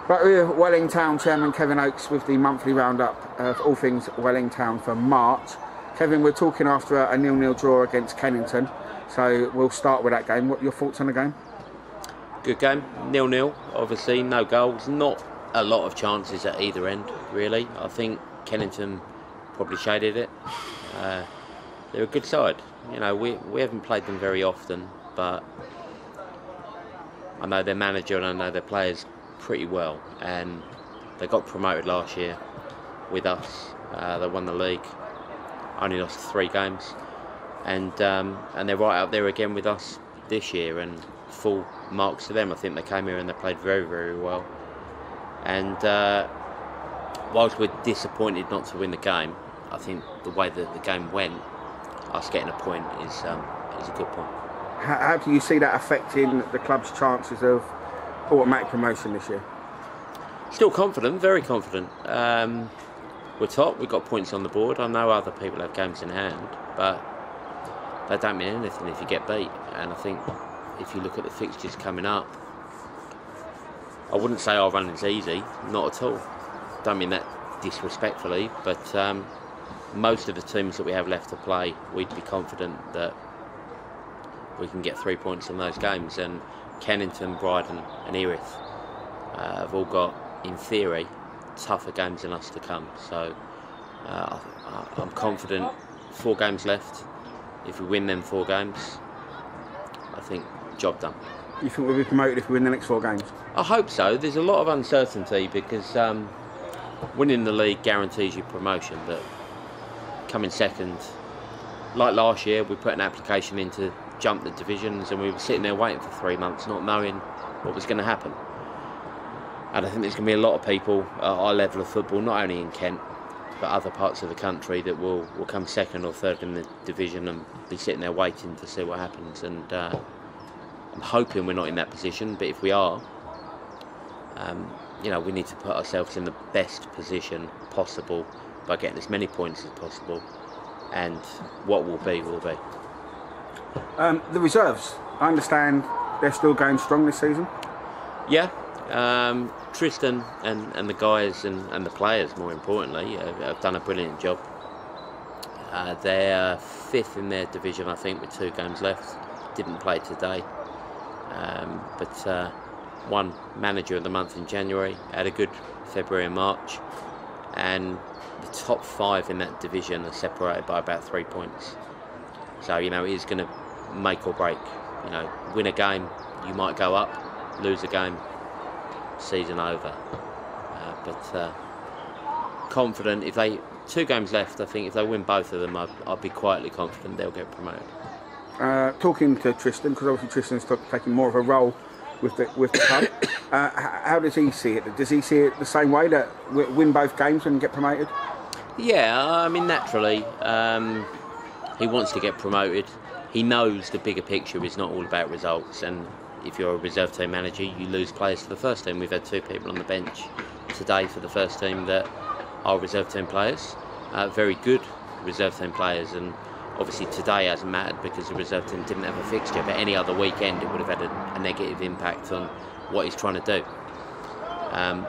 Right, we're with Welling Town Chairman Kevin Oakes with the monthly roundup of all things Welling Town for March. Kevin, we're talking after a 0-0 draw against Kennington, so we'll start with that game. What are your thoughts on the game? Good game, 0-0, obviously, no goals, not a lot of chances at either end, really. I think Kennington probably shaded it. They're a good side. You know, we haven't played them very often, but I know their manager and I know their players pretty well, and they got promoted last year with us. They won the league, only lost 3 games, and they're right up there again with us this year, and full marks to them. I think they came here and they played very, very well, and whilst we're disappointed not to win the game, I think the way that the game went, us getting a point is a good point. How do you see that affecting the club's chances of automatic promotion this year? Still confident, very confident. We're top, we've got points on the board. I know other people have games in hand, but that don't mean anything if you get beat. And I think if you look at the fixtures coming up, I wouldn't say our running's easy, not at all. Don't mean that disrespectfully, but most of the teams that we have left to play, we'd be confident that we can get 3 points in those games. And Kennington, Bryden and Erith have all got, in theory, tougher games than us to come. So I'm confident. 4 games left. If we win them 4 games, I think job done. You think we'll be promoted if we win the next 4 games? I hope so. There's a lot of uncertainty because winning the league guarantees you promotion, but coming second, like last year, we put an application in to jump the divisions and we were sitting there waiting for 3 months not knowing what was going to happen. And I think there's going to be a lot of people at our level of football, not only in Kent but other parts of the country, that will come second or third in the division and be sitting there waiting to see what happens. And I'm hoping we're not in that position, but if we are, you know, we need to put ourselves in the best position possible by getting as many points as possible, and what will be will be. The reserves, I understand they're still going strong this season? Yeah, Tristan and the guys and the players, more importantly, have done a brilliant job. They're 5th in their division, I think, with 2 games left. Didn't play today, but won Manager of the Month in January, had a good February and March, and the top 5 in that division are separated by about 3 points. So, you know, it is going to make or break. You know, win a game, you might go up; lose a game, season over. But confident. If they 2 games left, I think if they win both of them, I'd be quietly confident they'll get promoted. Talking to Tristan, because obviously Tristan's taking more of a role with the club. How does he see it? Does he see it the same way, that win both games and get promoted? Yeah, I mean, naturally, he wants to get promoted. He knows the bigger picture is not all about results, and if you're a reserve team manager, you lose players to the first team. We've had 2 people on the bench today for the first team that are reserve team players, very good reserve team players, and obviously today hasn't mattered because the reserve team didn't have a fixture, but any other weekend it would have had a negative impact on what he's trying to do.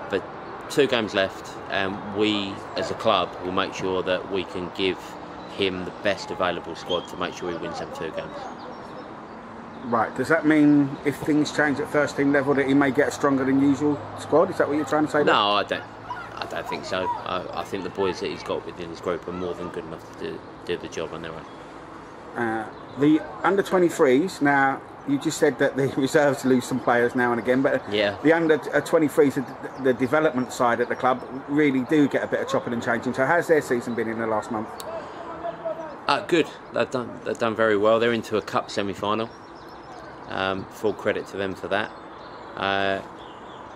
But 2 games left, and we as a club will make sure that we can give him the best available squad to make sure he wins them 2 games. Right, does that mean if things change at first team level that he may get a stronger than usual squad? Is that what you're trying to say? No, I don't think so. I think the boys that he's got within his group are more than good enough to do the job on their own. The under-23s, now you just said that the reserves lose some players now and again, but yeah, the under-23s, the development side at the club, really do get a bit of chopping and changing. So how's their season been in the last month? Good. They've done very well. They're into a cup semi-final. Full credit to them for that.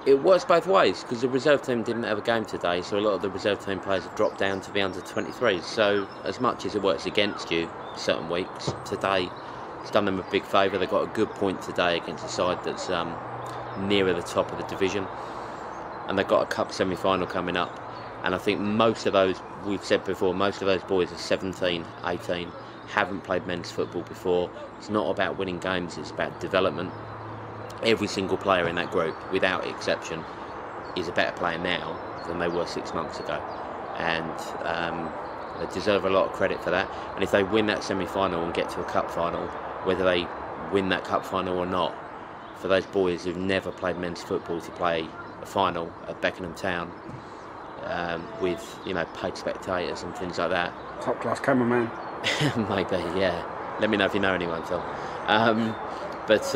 It works both ways because the reserve team didn't have a game today, so a lot of the reserve team players have dropped down to the under-23s. So as much as it works against you certain weeks, today it's done them a big favour. They got a good point today against a side that's nearer the top of the division, and they've got a cup semi-final coming up. And I think most of those, we've said before, most of those boys are 17, 18, haven't played men's football before. It's not about winning games, it's about development. Every single player in that group, without exception, is a better player now than they were 6 months ago, and they deserve a lot of credit for that. And if they win that semi-final and get to a cup final, whether they win that cup final or not, for those boys who've never played men's football to play a final at Beckenham Town with, you know, paid spectators and things like that. Top class cameraman. Maybe, yeah. Let me know if you know anyone, Phil. But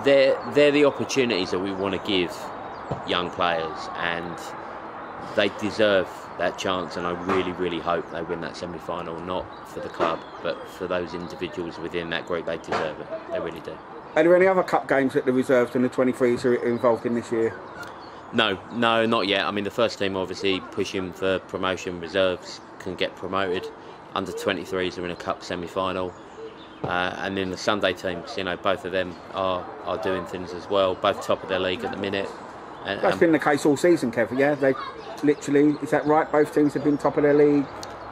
they're the opportunities that we want to give young players, and they deserve that chance. And I really, really hope they win that semi-final, not for the club, but for those individuals within that group. They deserve it. They really do. Are there any other cup games that the reserves and the 23s are involved in this year? No, not yet. I mean, the first team obviously pushing for promotion. Reserves can get promoted. Under 23s are in a cup semi-final. And then the Sunday teams, you know, both of them are doing things as well. Both top of their league at the minute. That's been the case all season, Kev. Yeah, they literally, is that right? Both teams have been top of their league.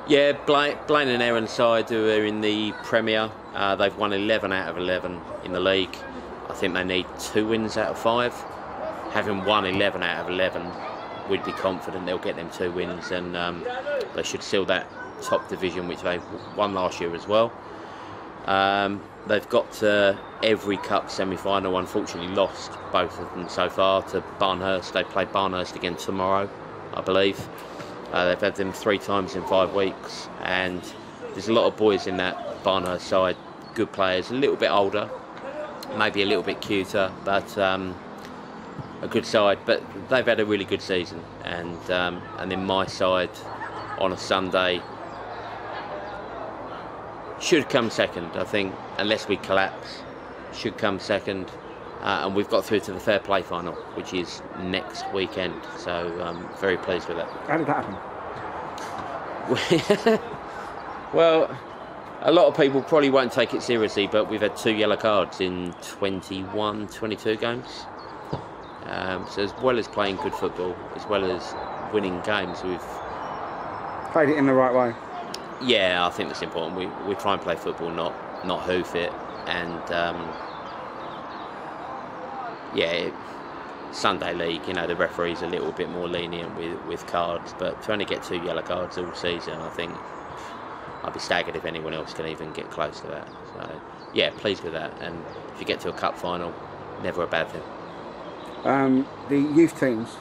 Yeah, Blaine and Aaron's side, who are in the Premier, they've won 11 out of 11 in the league. I think they need 2 wins out of 5. Having won 11 out of 11, we'd be confident they'll get them 2 wins, and they should seal that top division, which they won last year as well. They've got to every cup semi-final. Unfortunately, lost both of them so far to Barnhurst. They play Barnhurst again tomorrow, I believe. They've had them 3 times in 5 weeks, and there's a lot of boys in that Barnhurst side, good players, a little bit older, maybe a little bit cuter, but a good side. But they've had a really good season, and then my side on a Sunday should come second, I think, unless we collapse. Should come second, and we've got through to the Fair Play final, which is next weekend. So I'm very pleased with that. How did that happen? Well, a lot of people probably won't take it seriously, but we've had 2 yellow cards in 21, 22 games. So as well as playing good football, as well as winning games, we've played it in the right way. Yeah, I think that's important. We try and play football, not hoof it. And Sunday league, you know, the referee's a little bit more lenient with cards, but to only get 2 yellow cards all season, I think I'd be staggered if anyone else can even get close to that. So yeah, pleased with that. And if you get to a cup final, never a bad thing. The youth teams.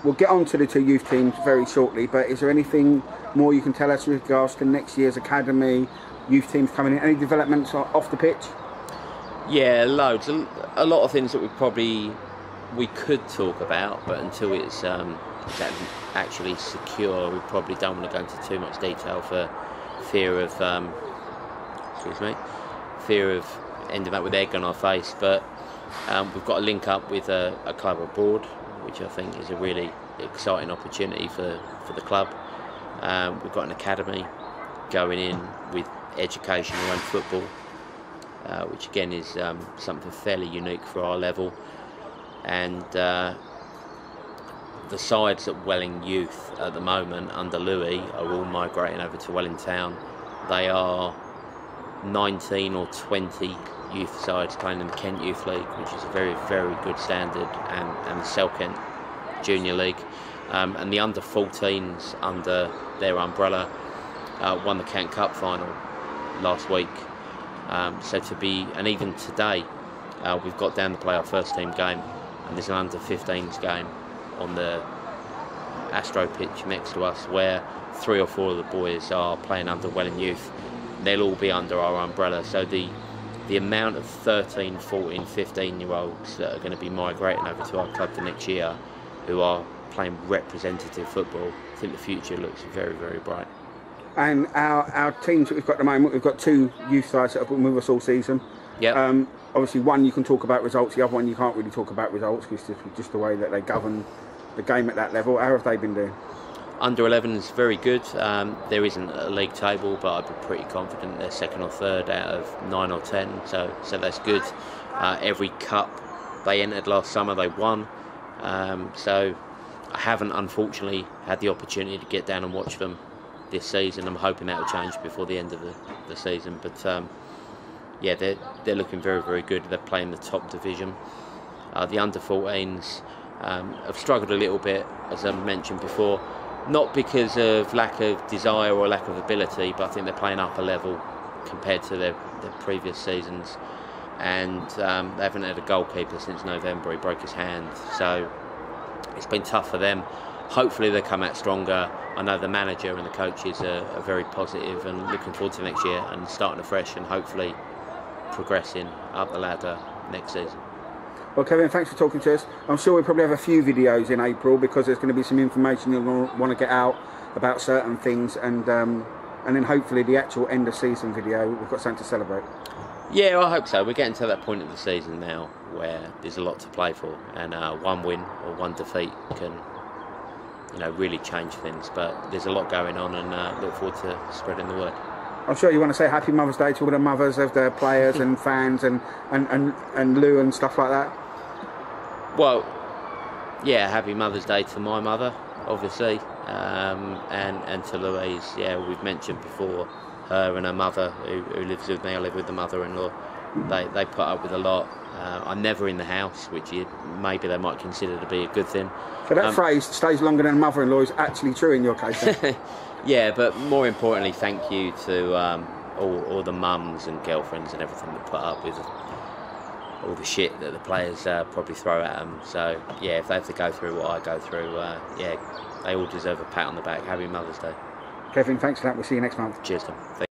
We'll get on to the 2 youth teams very shortly, but is there anything more you can tell us with regards to next year's academy, youth teams coming in? Any developments off the pitch? Yeah, loads. A lot of things that we could talk about, but until it's actually secure, we probably don't want to go into too much detail for fear of ending up with egg on our face. But we've got to link up with a club abroad, which I think is a really exciting opportunity for the club. We've got an academy going in with education around football, which again is something fairly unique for our level. And the sides at Welling Youth at the moment under Louis are all migrating over to Welling Town. They are 19 or 20 youth sides playing in the Kent Youth League, which is a very, very good standard, and the Sel Kent Junior League. And the under 14s under their umbrella won the Kent Cup final last week. And even today, we've got down to play our first team game, and there's an under 15s game on the Astro pitch next to us, where 3 or 4 of the boys are playing under Welling Youth. They'll all be under our umbrella. So the amount of 13, 14, 15-year-olds that are going to be migrating over to our club for next year, who are playing representative football, I think the future looks very, very bright. And our teams that we've got at the moment, we've got 2 youth sides that have been with us all season. Yeah. Obviously, one you can talk about results, the other one you can't really talk about results, because it's just the way that they govern the game at that level. How have they been doing? Under 11 is very good. There isn't a league table, but I'd be pretty confident they're 2nd or 3rd out of 9 or 10. So that's good. Every cup they entered last summer, they won. So I haven't, unfortunately, had the opportunity to get down and watch them this season. I'm hoping that will change before the end of the season. But yeah, they're looking very, very good. They're playing the top division. The under-14s have struggled a little bit, as I mentioned before, not because of lack of desire or lack of ability, but I think they're playing up a level compared to their previous seasons. And they haven't had a goalkeeper since November. He broke his hand, so it's been tough for them. Hopefully they come out stronger. I know the manager and the coaches are very positive and looking forward to next year and starting afresh and hopefully progressing up the ladder next season. Well, Kevin, thanks for talking to us. I'm sure we'll probably have a few videos in April because there's going to be some information you'll want to get out about certain things, and then hopefully the actual end of season video, we've got something to celebrate. Yeah, I hope so. We're getting to that point of the season now where there's a lot to play for, and one win or one defeat can, really change things. But there's a lot going on, and look forward to spreading the word. I'm sure you want to say Happy Mother's Day to all the mothers of the players and fans and Lou and stuff like that. Well, yeah, Happy Mother's Day to my mother, obviously, and to Louise. Yeah, we've mentioned before her and her mother who lives with me. I live with the mother-in-law. They put up with a lot. I'm never in the house, which maybe they might consider to be a good thing. So that phrase, stays longer than mother-in-law, is actually true in your case. Yeah, but more importantly, thank you to all the mums and girlfriends and everything that put up with all the shit that the players probably throw at them. So yeah, if they have to go through what I go through, yeah, they all deserve a pat on the back. Happy Mother's Day. Kevin, thanks for that. We'll see you next month. Cheers, Tom.